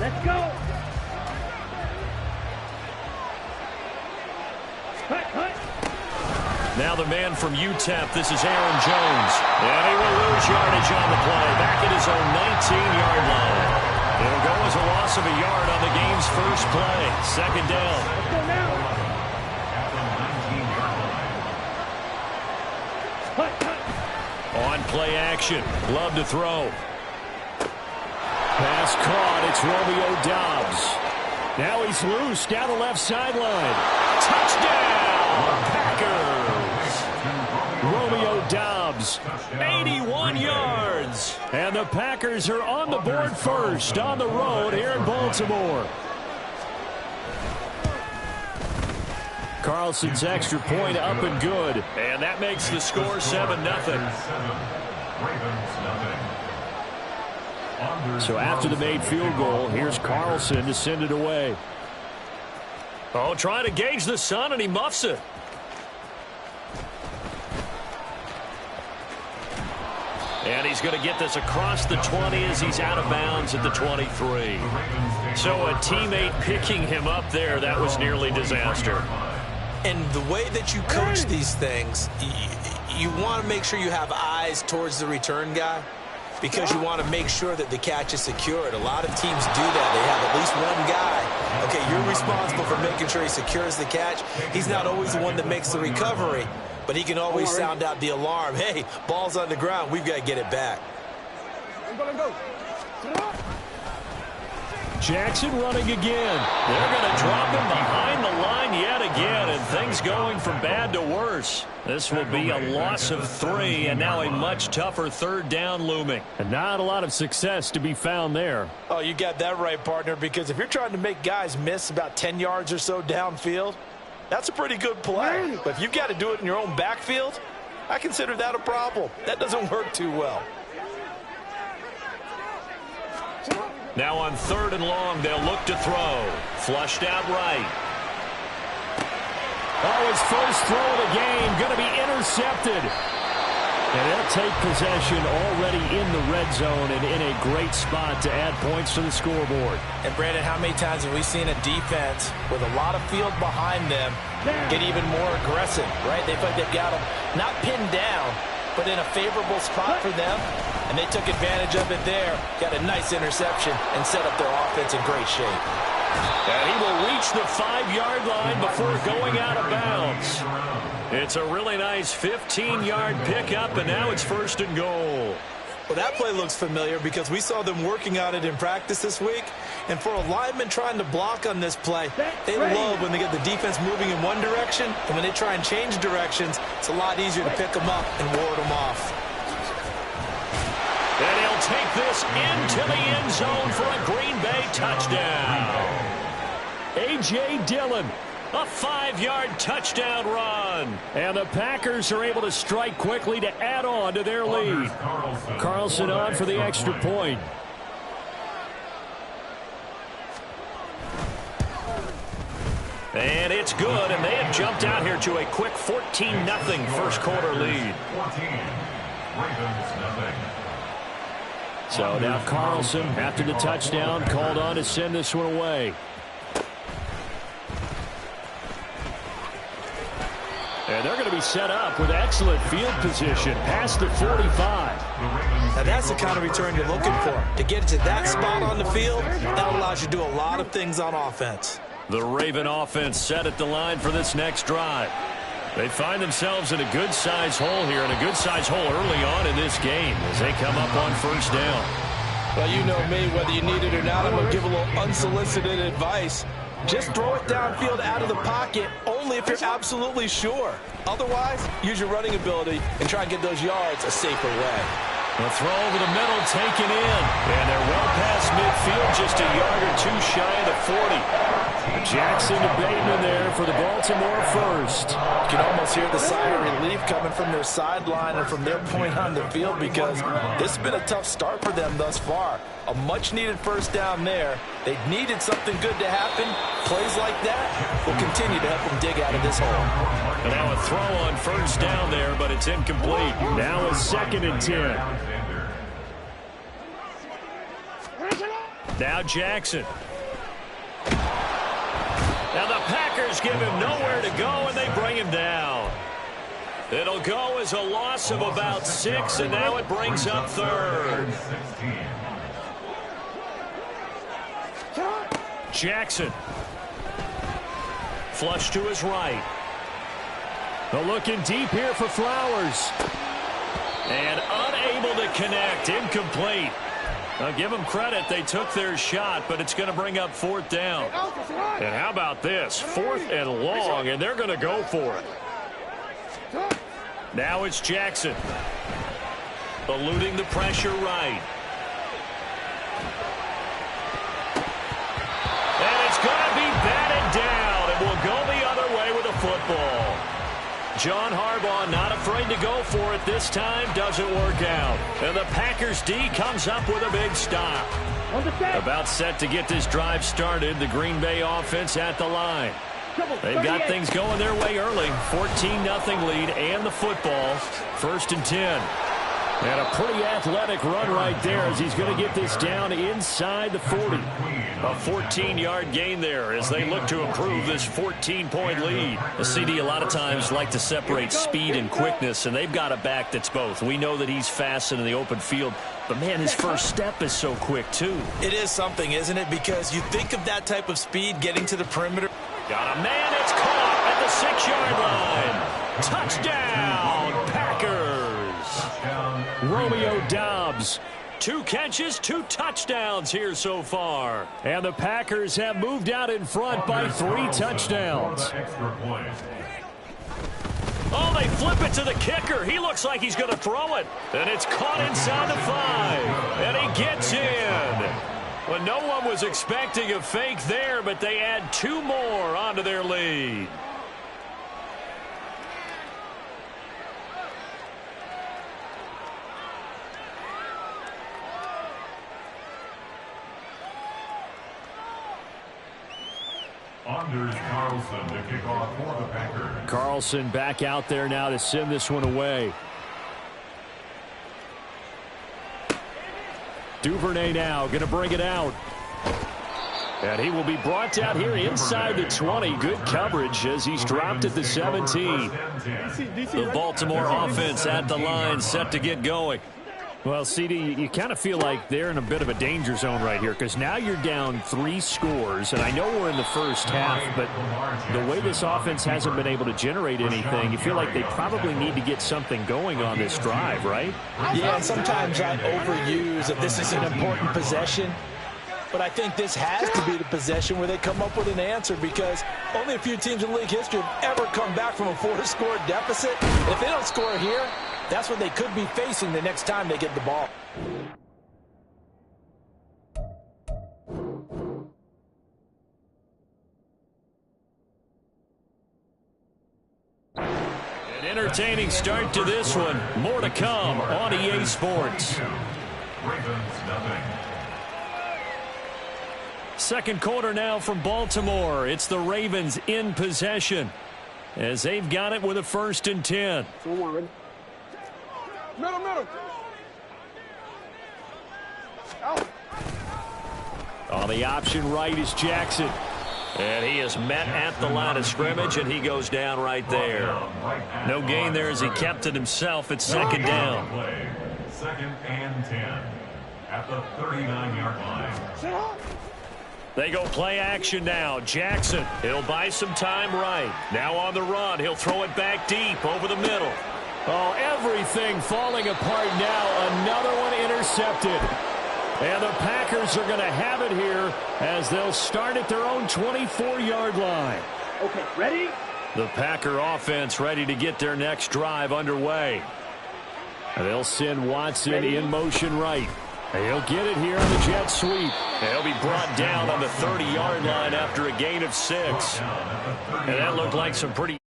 Let's go. Now the man from UTEP, this is Aaron Jones. And he will lose yardage on the play, back at his own 19-yard line. It'll go as a loss of a yard on the game's first play. Second down. Let's go now. On play action, Love to throw. Pass caught, it's Romeo Doubs. Now he's loose down the left sideline. Touchdown, Packers! Romeo Doubs, 81 yards. And the Packers are on the board first on the road here in Baltimore. Carlson's extra point up and good. And that makes the score 7-0. So after the made field goal, here's Carlson to send it away. Oh, trying to gauge the sun, and he muffs it. And he's going to get this across the 20 as he's out of bounds at the 23. So a teammate picking him up there, that was nearly disaster. And the way that you coach these things, you want to make sure you have eyes towards the return guy because you want to make sure that the catch is secured. A lot of teams do that. They have at least one guy. Okay, you're responsible for making sure he secures the catch. He's not always the one that makes the recovery, but he can always sound out the alarm. Hey, ball's on the ground. We've got to get it back. Jackson running again. They're going to drop him behind the line yet again, and things going from bad to worse. This will be a loss of 3, and now a much tougher third down looming. And not a lot of success to be found there. Oh, you got that right, partner, because if you're trying to make guys miss about 10 yards or so downfield, that's a pretty good play. But if you've got to do it in your own backfield, I consider that a problem. That doesn't work too well. Now on 3rd and long, they'll look to throw. Flushed out right. Oh, his first throw of the game going to be intercepted. And they'll take possession already in the red zone and in a great spot to add points to the scoreboard. And, Brandon, how many times have we seen a defense with a lot of field behind them get even more aggressive, right? They feel like they've got them not pinned down, but in a favorable spot for them. And they took advantage of it there, got a nice interception, and set up their offense in great shape. And he will reach the 5-yard line before going out of bounds. It's a really nice 15-yard pickup, and now it's 1st and goal. Well, that play looks familiar because we saw them working on it in practice this week. And for a lineman trying to block on this play, they love when they get the defense moving in one direction. And when they try and change directions, it's a lot easier to pick them up and ward them off. And he'll take this into the end zone for a Green Bay touchdown. A.J. Dillon, a 5-yard touchdown run. And the Packers are able to strike quickly to add on to their lead. Carlson on for the extra point. And it's good, and they have jumped out here to a quick 14-0 first quarter lead. So now Carlson, after the touchdown, called on to send this one away. And they're going to be set up with excellent field position past the 45. Now that's the kind of return you're looking for. To get it to that spot on the field, that allows you to do a lot of things on offense. The Raven offense set at the line for this next drive. They find themselves in a good-sized hole here, and a good-sized hole early on in this game as they come up on 1st down. Well, you know me, whether you need it or not, I'm going to give a little unsolicited advice. Just throw it downfield out of the pocket only if you're absolutely sure. Otherwise, use your running ability and try and get those yards a safer way. The throw over the middle taken in. And they're well past midfield, just a yard or two shy of the 40. Jackson to Bateman there for the Baltimore first. You can almost hear the sigh of relief coming from their sideline and from their point on the field because this has been a tough start for them thus far. A much-needed first down there. They needed something good to happen. Plays like that will continue to help them dig out of this hole. And now a throw on 1st down there, but it's incomplete. Now a 2nd and 10. Now Jackson. Now the Packers give him nowhere to go, and they bring him down. It'll go as a loss of about 6, and now it brings up third. Jackson. Flush to his right. They're looking deep here for Flowers. And unable to connect. Incomplete. Now give them credit. They took their shot, but it's going to bring up 4th down. And how about this? 4th and long, and they're going to go for it. Now it's Jackson. Eluding the pressure right. And it's going to be batted down. It will go the other way with the football. John Harbaugh not afraid to go for it this time. Doesn't work out. And the Packers D comes up with a big stop. About set to get this drive started. The Green Bay offense at the line. They've got things going their way early. 14-0 lead and the football. 1st and 10. And a pretty athletic run right there as he's going to get this down inside the 40. A 14-yard gain there as they look to improve this 14-point lead. The CD a lot of times like to separate speed and quickness, and they've got a back that's both. We know that he's fast in the open field, but, man, his first step is so quick, too. It is something, isn't it? Because you think of that type of speed getting to the perimeter. Got a man. It's caught at the 6-yard line. Touchdown, Packers. Romeo Doubs. 2 catches, 2 touchdowns here so far. And the Packers have moved out in front by 3 touchdowns. Oh, they flip it to the kicker. He looks like he's going to throw it. And it's caught inside the 5. And he gets in. Well, no one was expecting a fake there, but they add 2 more onto their lead. Anders Carlson to kick off for the Packers. Carlson back out there now to send this one away. Duvernay now going to bring it out. And he will be brought down here inside the 20. Good coverage as he's dropped at the 17. The Baltimore offense at the line set to get going. Well, CD, you kind of feel like they're in a bit of a danger zone right here because now you're down 3 scores, and I know we're in the first half, but the way this offense hasn't been able to generate anything, you feel like they probably need to get something going on this drive, right? Yeah, and sometimes I overuse that this is an important possession, but I think this has to be the possession where they come up with an answer because only a few teams in league history have ever come back from a 4-score deficit. If they don't score here, that's what they could be facing the next time they get the ball. An entertaining start to this one. More to come on EA Sports. Second quarter now from Baltimore. It's the Ravens in possession as they've got it with a 1st and 10. Middle. Out. On the option right is Jackson. And he is met at the line of scrimmage, and he goes down right there. No gain there as he kept it himself. It's 2nd down. 2nd and 10 at the 39-yard line. They go play action now. Jackson, he'll buy some time right. Now on the run, he'll throw it back deep over the middle. Oh, everything falling apart now. Another one intercepted. And the Packers are going to have it here as they'll start at their own 24-yard line. Okay, ready? The Packer offense ready to get their next drive underway. And they'll send Watson in motion right. And he'll get it here on the jet sweep. And he'll be brought down on the 30-yard line after a gain of 6. And that looked like some pretty